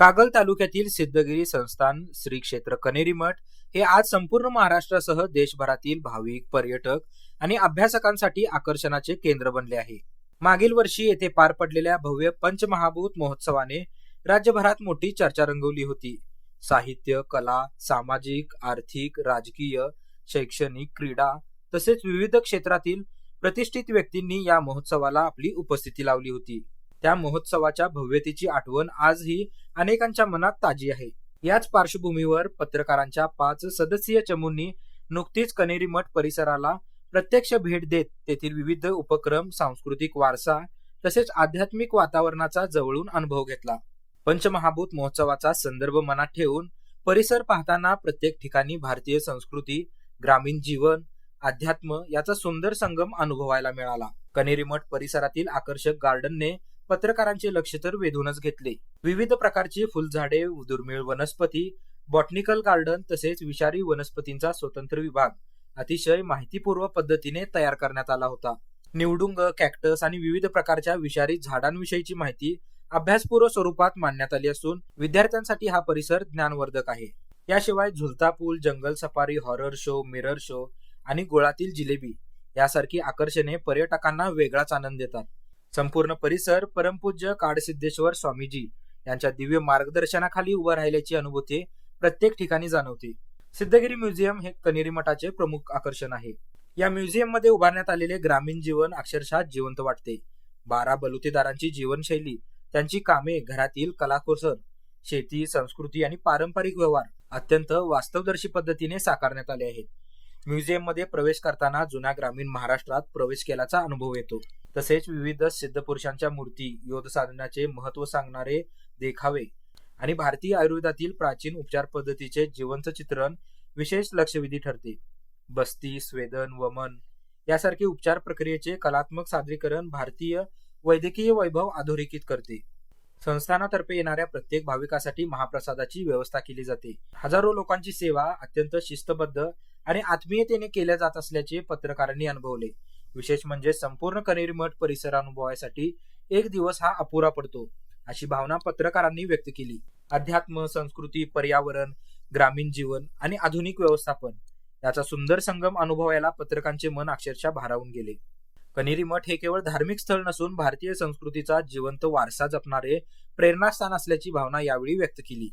कागल तालुक्यातील सिद्धगिरी संस्थान श्री क्षेत्र कनेरी मठ हे आज संपूर्ण महाराष्ट्रासह देशभरातील भाविक, पर्यटक आणि अभ्यासकांसाठी आकर्षणाचे केंद्र बनले आहे. मागील वर्षी येथे पार पडलेल्या भव्य पंचमहाभूत महोत्सवाने राज्यभरात मोठी चर्चा रंगवली होती. साहित्य, कला, सामाजिक, आर्थिक, राजकीय, शैक्षणिक, क्रीडा तसेच विविध क्षेत्रातील प्रतिष्ठित व्यक्तींनी या महोत्सवाला आपली उपस्थिती लावली होती. त्या महोत्सवाच्या भव्यतेची आठवण आजही अनेकांच्या मनात ताजी आहे. याच पार्श्वभूमीवर पत्रकारांच्या 5 सदस्यीय चमूंनी नुकतीच कनेरी मठ परिसराला प्रत्यक्ष भेट देत तेथील विविध उपक्रम, सांस्कृतिक वारसा तसेच आध्यात्मिक वातावरणाचा जवळून अनुभव घेतला. पंचमहाभूत महोत्सवाचा संदर्भ मनात ठेवून परिसर पाहताना प्रत्येक ठिकाणी भारतीय संस्कृती, ग्रामीण जीवन, अध्यात्म याचा सुंदर संगम अनुभवायला मिळाला. कनेरी मठ परिसरातील आकर्षक गार्डनने पत्रकारांचे लक्ष तर वेधूनच घेतले. विविध प्रकारची फुलझाडे, दुर्मिळ वनस्पती, बॉटनिकल गार्डन तसेच विषारी वनस्पतींचा स्वतंत्र विभाग अतिशय माहितीपूर्व पद्धतीने तयार करण्यात आला होता. निवडुंग, कॅक्टस आणि विविध प्रकारच्या विषारी झाडांविषयीची माहिती अभ्यासपूर्व स्वरूपात मांडण्यात आली असून विद्यार्थ्यांसाठी हा परिसर ज्ञानवर्धक आहे. याशिवाय झुलता पूल, जंगल safari, horror show, mirror show आणि गुळातील जिलेबी यासारखी आकर्षणे पर्यटकांना वेगळाच आनंद देतात. संपूर्ण परिसर परमपूज्य काडसिद्धेश्वर स्वामीजी यांच्या दिव्य मार्गदर्शनाखाली उभं राहिल्याची अनुभूती प्रत्येक ठिकाणी जाणवते. सिद्धगिरी म्युझियम हे कनेरी मठाचे प्रमुख आकर्षण आहे. या म्युझियम मध्ये उभारण्यात आलेले ग्रामीण जीवन अक्षरशः जिवंत वाटते. 12 बलुतेदारांची जीवनशैली, त्यांची कामे, घरातील कलाकुसर, शेती, संस्कृती आणि पारंपरिक व्यवहार अत्यंत वास्तवदर्शी पद्धतीने साकारण्यात आले आहेत. म्युझियम मध्ये प्रवेश करताना जुन्या ग्रामीण महाराष्ट्रात प्रवेश केल्याचा अनुभव येतो. तसेच विविध सिद्ध पुरुषांच्या मूर्ती, योग साधनाचे महत्व सांगणारे देखावे आणि भारतीय आयुर्वेदातील प्राचीन उपचार पद्धतीचे जिवंत चित्रण विशेष लक्षवेधी ठरते. बस्ती, स्वेदन, वमन यासारखे उपचार प्रक्रियेचे कलात्मक सादरीकरण भारतीय वैद्यकीय वैभव अधोरेखित करते. संस्थानातर्फे येणाऱ्या प्रत्येक भाविकासाठी महाप्रसादाची व्यवस्था केली जाते. हजारो लोकांची सेवा अत्यंत शिस्तबद्ध आणि आत्मीयतेने केल्या जात असल्याचे पत्रकारांनी अनुभवले. विशेष म्हणजे संपूर्ण कनेरी मठ परिसर अनुभवासाठी एक दिवस हा अपुरा पडतो अशी भावना पत्रकारांनी व्यक्त केली. अध्यात्म, संस्कृती, पर्यावरण, ग्रामीण जीवन आणि आधुनिक व्यवस्थापन याचा सुंदर संगम अनुभवायला पत्रकारांचे मन अक्षरशः भारावून गेले. कनेरी मठ हे केवळ धार्मिक स्थळ नसून भारतीय संस्कृतीचा जिवंत वारसा जपणारे प्रेरणास्थान असल्याची भावना यावेळी व्यक्त केली.